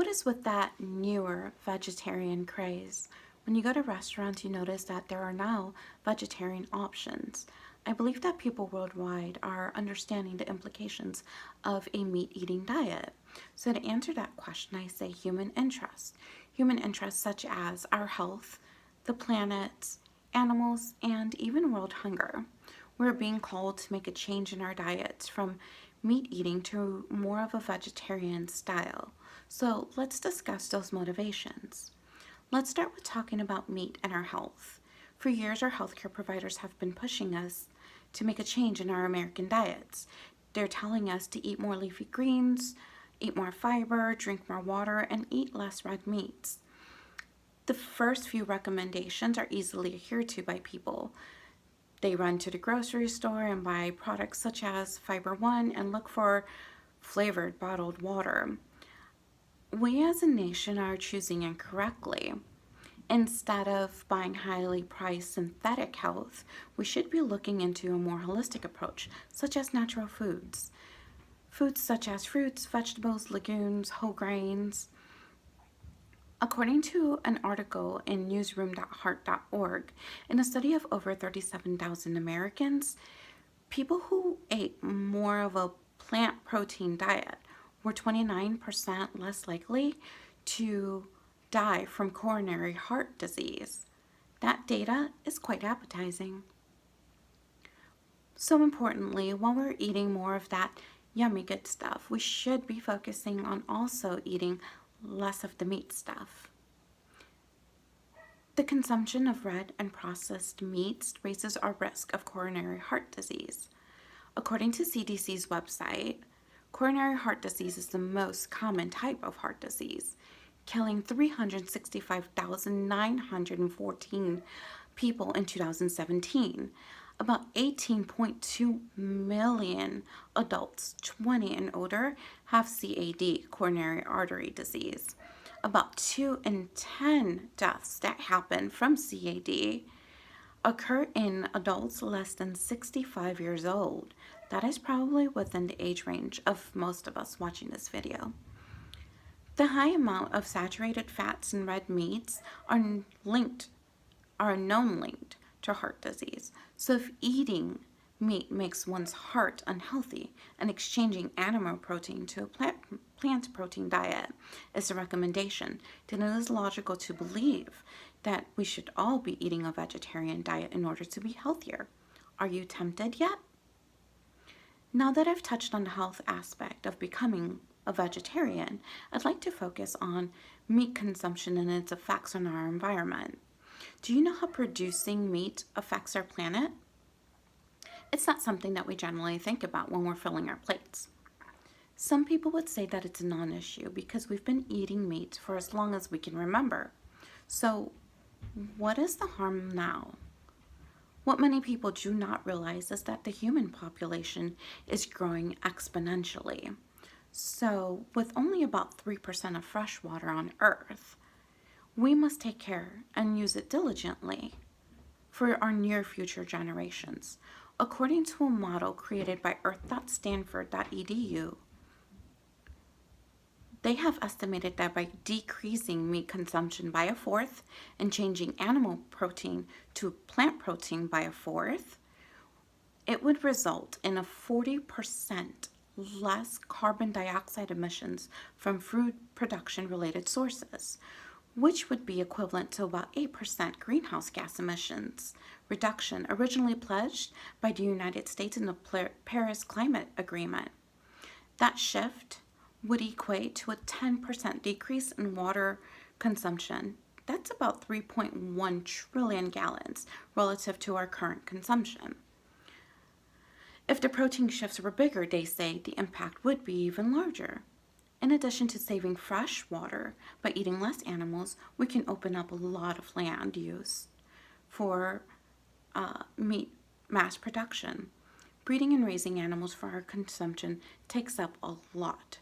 is with that newer vegetarian craze? When you go to restaurants, you notice that there are now vegetarian options. I believe that people worldwide are understanding the implications of a meat eating diet. So, to answer that question, I say human interest. Human interests such as our health, the planet, animals, and even world hunger. We're being called to make a change in our diets from meat eating to more of a vegetarian style. So let's discuss those motivations. Let's start with talking about meat and our health. For years, our healthcare providers have been pushing us to make a change in our American diets. They're telling us to eat more leafy greens, eat more fiber, drink more water, and eat less red meats. The first few recommendations are easily adhered to by people. They run to the grocery store and buy products such as Fiber One and look for flavored bottled water. We as a nation are choosing incorrectly. Instead of buying highly priced synthetic health, we should be looking into a more holistic approach, such as natural foods. Foods such as fruits, vegetables, legumes, whole grains. According to an article in newsroom.heart.org, in a study of over 37,000 Americans, people who ate more of a plant protein diet were 29% less likely to die from coronary heart disease. That data is quite appetizing. So importantly, while we're eating more of that yummy good stuff, we should be focusing on also eating less of the meat stuff. The consumption of red and processed meats raises our risk of coronary heart disease. According to CDC's website, coronary heart disease is the most common type of heart disease, killing 365,914 people in 2017. About 18.2 million adults 20 and older have CAD, coronary artery disease. About 2 in 10 deaths that happen from CAD occur in adults less than 65 years old. That is probably within the age range of most of us watching this video. The high amount of saturated fats in red meats are a known linked to heart disease. So if eating meat makes one's heart unhealthy, and exchanging animal protein to a plant protein diet is a recommendation, then it is logical to believe that we should all be eating a vegetarian diet in order to be healthier. Are you tempted yet? Now that I've touched on the health aspect of becoming a vegetarian, I'd like to focus on meat consumption and its effects on our environment. Do you know how producing meat affects our planet? It's not something that we generally think about when we're filling our plates. Some people would say that it's a non-issue because we've been eating meat for as long as we can remember. So, what is the harm now? What many people do not realize is that the human population is growing exponentially. So, with only about 3% of fresh water on Earth, we must take care and use it diligently for our near future generations. According to a model created by earth.stanford.edu, they have estimated that by decreasing meat consumption by a fourth and changing animal protein to plant protein by a fourth, it would result in a 40% less carbon dioxide emissions from food production related sources, which would be equivalent to about 8% greenhouse gas emissions reduction originally pledged by the United States in the Paris Climate Agreement. That shift would equate to a 10% decrease in water consumption. That's about 3.1 trillion gallons relative to our current consumption. If the protein shifts were bigger, they say the impact would be even larger. In addition to saving fresh water by eating less animals, we can open up a lot of land use for meat mass production. Breeding and raising animals for our consumption takes up a lot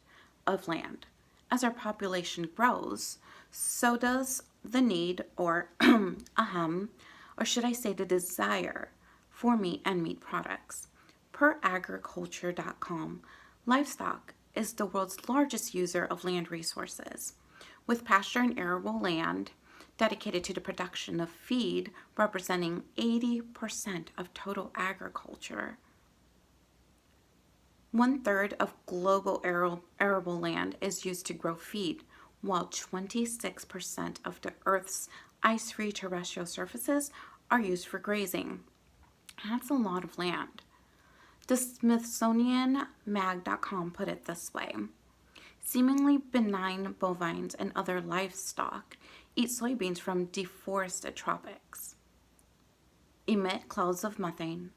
of land. As our population grows, so does the need or or should I say the desire for meat and meat products. Per agriculture.com, livestock is the world's largest user of land resources. with pasture and arable land dedicated to the production of feed representing 80% of total agriculture. 1/3 of global arable land is used to grow feed, while 26% of the Earth's ice-free terrestrial surfaces are used for grazing. That's a lot of land. The Smithsonian.mag.com put it this way: seemingly benign bovines and other livestock eat soybeans from deforested tropics, emit clouds of methane,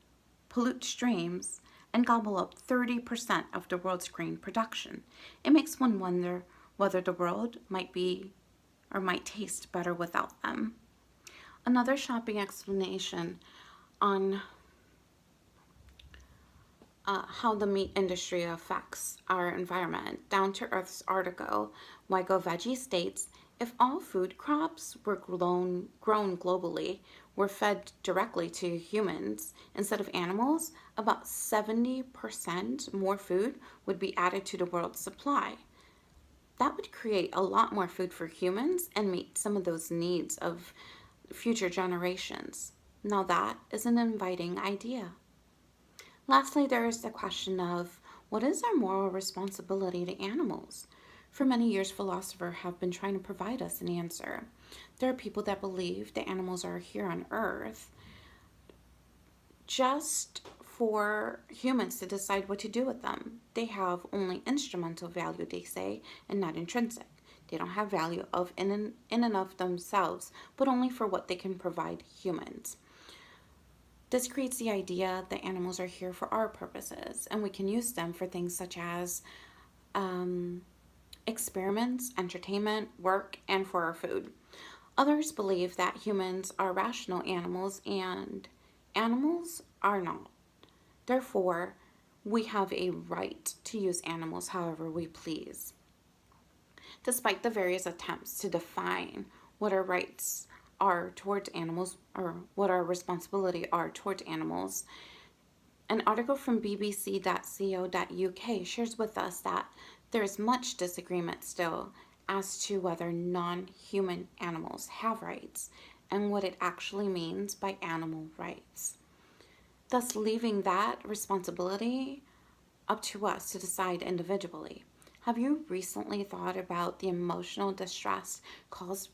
pollute streams, and gobble up 30% of the world's grain production. It makes one wonder whether the world might be or might taste better without them. Another shopping explanation on how the meat industry affects our environment. Down to Earth's article, Why Go Veggie states, if all food crops were grown globally, were fed directly to humans instead of animals, about 70% more food would be added to the world's supply. That would create a lot more food for humans and meet some of those needs of future generations. Now that is an inviting idea. Lastly, there is the question of what is our moral responsibility to animals? For many years, philosophers have been trying to provide us an answer. There are people that believe the animals are here on Earth just for humans to decide what to do with them. They have only instrumental value, they say, and not intrinsic. They don't have value in and of themselves, but only for what they can provide humans. This creates the idea that animals are here for our purposes, and we can use them for things such as experiments, entertainment, work, and for our food. Others believe that humans are rational animals and animals are not. Therefore, we have a right to use animals however we please. Despite the various attempts to define what our rights are towards animals or what our responsibility are towards animals, an article from bbc.co.uk shares with us that there is much disagreement still as to whether non-human animals have rights and what it actually means by animal rights, thus leaving that responsibility up to us to decide individually. Have you recently thought about the emotional distress caused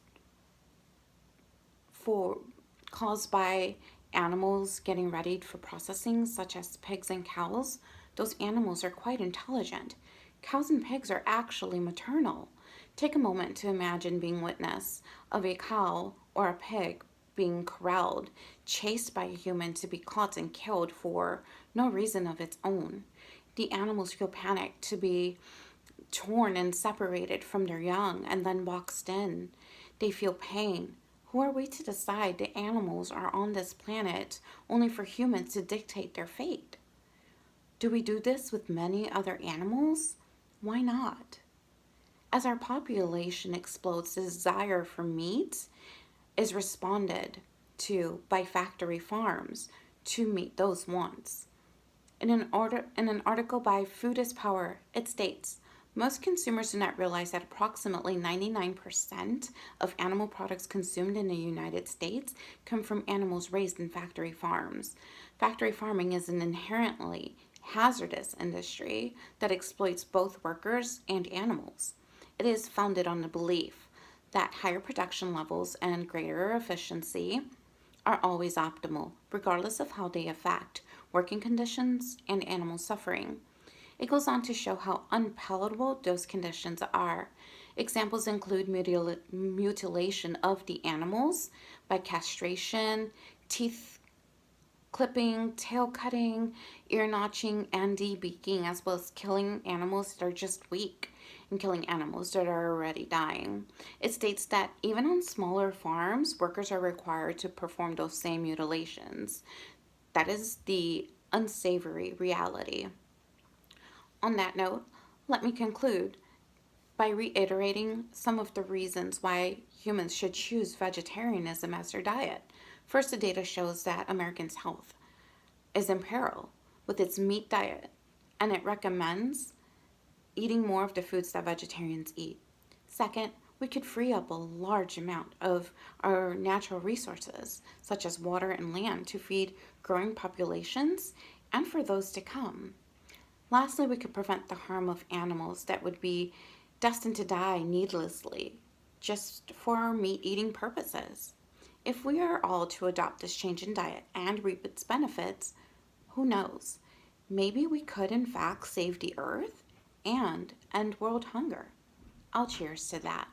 by animals getting ready for processing, such as pigs and cows? Those animals are quite intelligent. Cows and pigs are actually maternal. Take a moment to imagine being witness of a cow or a pig being corralled, chased by a human to be caught and killed for no reason of its own. The animals feel panicked to be torn and separated from their young and then boxed in. They feel pain. Who are we to decide the animals are on this planet only for humans to dictate their fate? Do we do this with many other animals? Why not? As our population explodes, the desire for meat is responded to by factory farms to meet those wants. In an article by Food is Power, it states, most consumers do not realize that approximately 99% of animal products consumed in the United States come from animals raised in factory farms. Factory farming is an inherently hazardous industry that exploits both workers and animals. It is founded on the belief that higher production levels and greater efficiency are always optimal, regardless of how they affect working conditions and animal suffering. It goes on to show how unpalatable those conditions are. Examples include mutilation of the animals by castration, teeth clipping, tail cutting, ear notching, and debeaking, as well as killing animals that are just weak and killing animals that are already dying. It states that even on smaller farms, workers are required to perform those same mutilations. That is the unsavory reality. On that note, let me conclude by reiterating some of the reasons why humans should choose vegetarianism as their diet. First, the data shows that Americans' health is in peril with its meat diet, and it recommends eating more of the foods that vegetarians eat. Second, we could free up a large amount of our natural resources, such as water and land, to feed growing populations and for those to come. Lastly, we could prevent the harm of animals that would be destined to die needlessly just for our meat eating purposes. If we are all to adopt this change in diet and reap its benefits, who knows? Maybe we could, in fact, save the earth and end world hunger. I'll cheers to that.